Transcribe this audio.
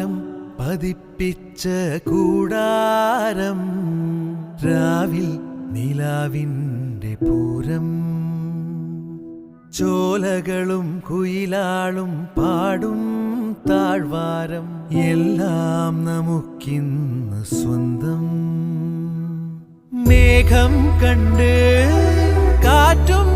താരം പതിപ്പിച്ച കൂടാരം രാവിൽ നിലാവിൻ്റെ പൂരം ചോലകളും കുയിലാളും പാടും താഴ്വാരം എല്ലാം നമുക്കിന്ന് സ്വന്തം മേഘം കണ്ട് കാറ്റും